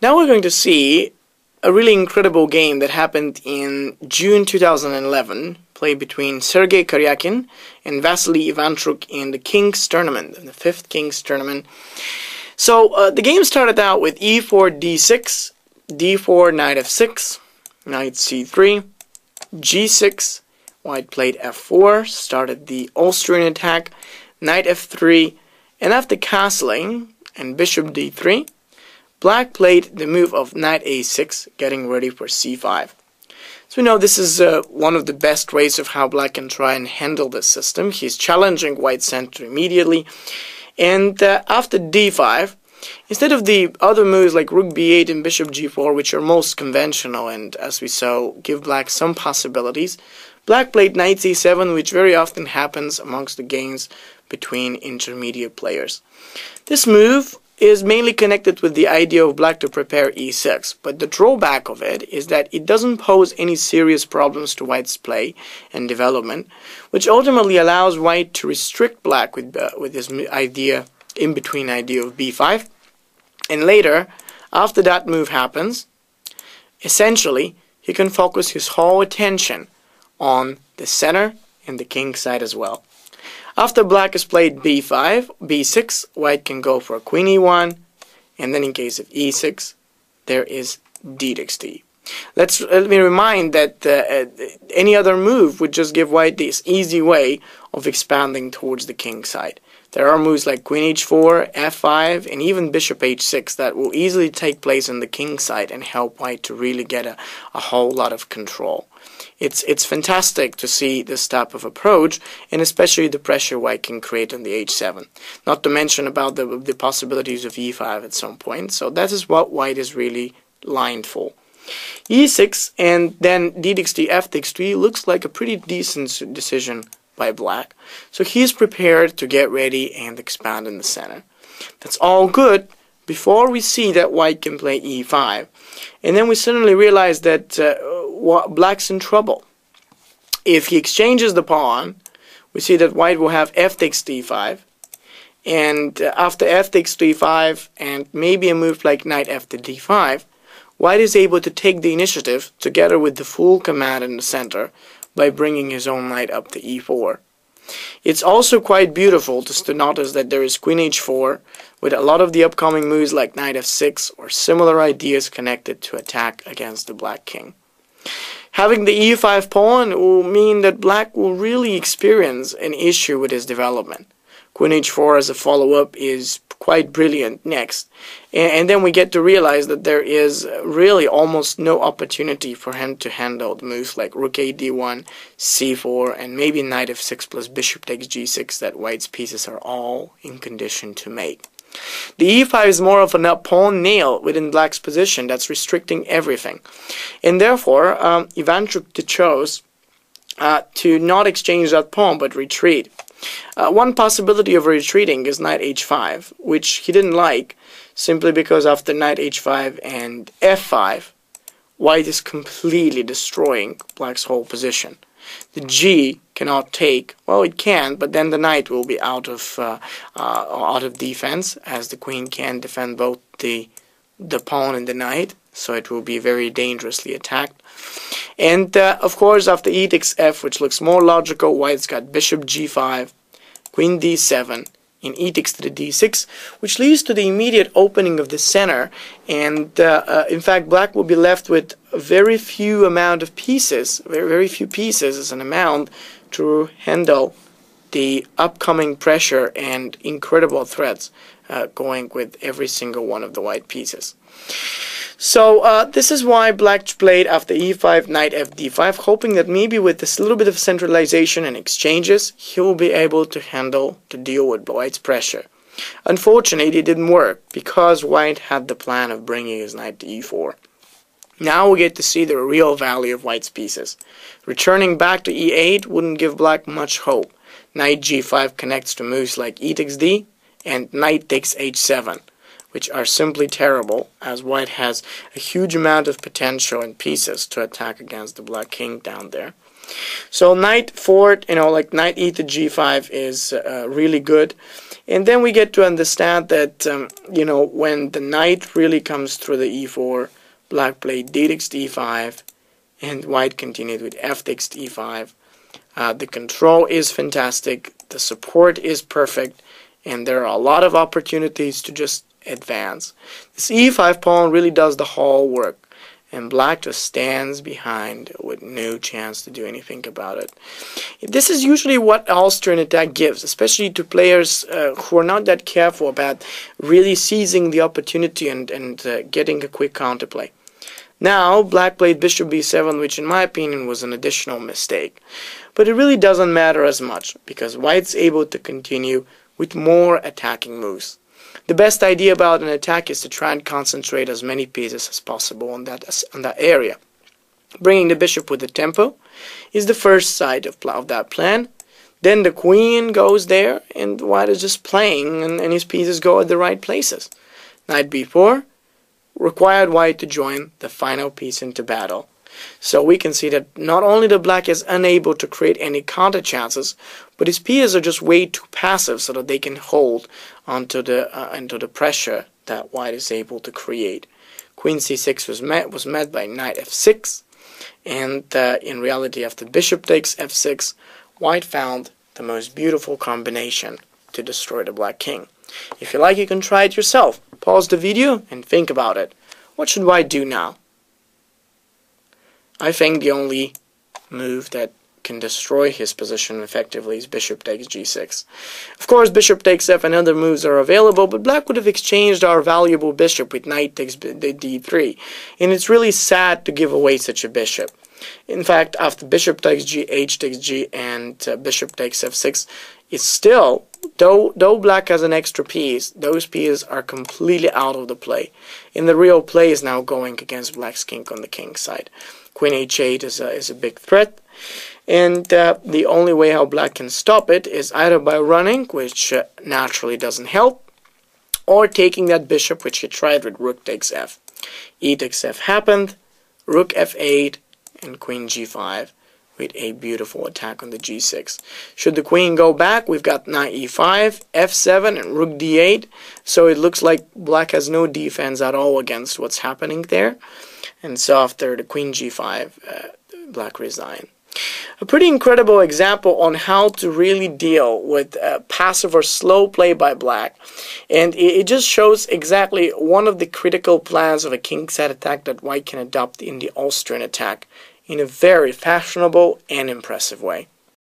Now we're going to see a really incredible game that happened in June 2011, played between Sergei Karyakin and Vasily Ivanchuk in the King's Tournament, in the 5th King's Tournament. So the game started out with e4, d6, d4, knight f6, knight c3, g6, white played f4, started the Austrian attack, knight f3, and after castling and bishop d3, black played the move of knight a6, getting ready for c5. So we know this is one of the best ways of how black can try and handle this system. He's challenging white's center immediately, and after d5, instead of the other moves like rook b8 and bishop g4, which are most conventional and, as we saw, give black some possibilities, black played knight c7, which very often happens amongst the games between intermediate players. This move is mainly connected with the idea of black to prepare e6, but the drawback of it is that it doesn't pose any serious problems to white's play and development, which ultimately allows white to restrict black with this idea, in-between idea of b5. And later, after that move happens, essentially, he can focus his whole attention on the center and the king side as well. After black has played b5, b6, white can go for queen e1, and then in case of e6, there is d6d. Let me remind that any other move would just give white this easy way of expanding towards the king side. There are moves like queen h4, f5, and even bishop h6 that will easily take place on the king side and help white to really get a whole lot of control. It's fantastic to see this type of approach, and especially the pressure white can create on the h7. Not to mention about the possibilities of e5 at some point. So that is what white is really lined for. e6 and then d6d, f6d looks like a pretty decent decision by black. So he's prepared to get ready and expand in the center. That's all good before we see that white can play e5. And then we suddenly realize that black's in trouble. If he exchanges the pawn, we see that white will have f takes d5. And after f takes d5 and maybe a move like knight f to d5, white is able to take the initiative together with the full command in the center by bringing his own knight up to e4. It's also quite beautiful to notice that there is queen h4 with a lot of the upcoming moves like knight f6 or similar ideas connected to attack against the black king. Having the e5 pawn will mean that black will really experience an issue with his development. Queen h4 as a follow-up is quite brilliant next, and then we get to realize that there is really almost no opportunity for him to handle the moves like rook a d1, c4, and maybe knight f6 plus bishop takes g6 that white's pieces are all in condition to make. The e5 is more of a pawn nail within black's position that's restricting everything, and therefore Ivanchuk chose to not exchange that pawn but retreat. One possibility of retreating is knight h5, which he didn't like, simply because after knight h5 and f5, white is completely destroying black's whole position. The g cannot take, well, it can, but then the knight will be out of defense, as the queen can defend both the pawn and the knight, so it will be very dangerously attacked. And of course, after e takes f, which looks more logical, white's got bishop g5, queen d7, and e takes to the d6, which leads to the immediate opening of the center. And in fact, black will be left with a very few amount of pieces, very few pieces as an amount to handle the upcoming pressure and incredible threats going with every single one of the white pieces. So this is why black played after e5, knight f d5, hoping that maybe with this little bit of centralization and exchanges, he will be able to deal with white's pressure. Unfortunately, it didn't work, because white had the plan of bringing his knight to e4. Now we get to see the real value of white's pieces. Returning back to e8 wouldn't give black much hope. Knight g5 connects to moves like e takes d and knight takes h7. Which are simply terrible, as white has a huge amount of potential and pieces to attack against the black king down there. So knight 4, like knight e to g5 is really good. And then we get to understand that, when the knight really comes through the e4, black played d takes d5, and white continued with f takes d5. The control is fantastic, the support is perfect, and there are a lot of opportunities to just advance. This e5 pawn really does the whole work, and black just stands behind with no chance to do anything about it. This is usually what Austrian attack gives, especially to players who are not that careful about really seizing the opportunity and getting a quick counterplay. Now, black played bishop b7, which in my opinion was an additional mistake. But it really doesn't matter as much, because white's able to continue with more attacking moves. The best idea about an attack is to try and concentrate as many pieces as possible on that area. Bringing the bishop with the tempo is the first side of that plan. Then the queen goes there, and white is just playing, and his pieces go at the right places. Knight b4 required white to join the final piece into battle. So we can see that not only the black is unable to create any counter chances, but his pieces are just way too passive so that they can hold onto the pressure that white is able to create. Queen c6 was met by knight f6, and in reality after bishop takes f6, white found the most beautiful combination to destroy the black king. If you like, you can try it yourself. Pause the video and think about it. What should white do now? I think the only move that can destroy his position effectively is bishop takes g6. Of course, bishop takes f and other moves are available, but black would have exchanged our valuable bishop with knight takes d3, and it's really sad to give away such a bishop. In fact, after bishop takes g, h takes g, and bishop takes f6, it's still, though black has an extra piece, those pieces are completely out of the play. And the real play is now going against black's king on the king's side. Queen h8 is a big threat, and the only way how black can stop it is either by running, which naturally doesn't help, or taking that bishop, which he tried with rook takes f. E takes f happened, rook f8, and queen g5 with a beautiful attack on the g6. Should the queen go back, we've got knight e5, f7, and rook d8, so it looks like black has no defense at all against what's happening there. And so after the queen g5, black resigned. A pretty incredible example on how to really deal with passive or slow play by black. And it just shows exactly one of the critical plans of a king-side attack that white can adopt in the Austrian attack in a very fashionable and impressive way.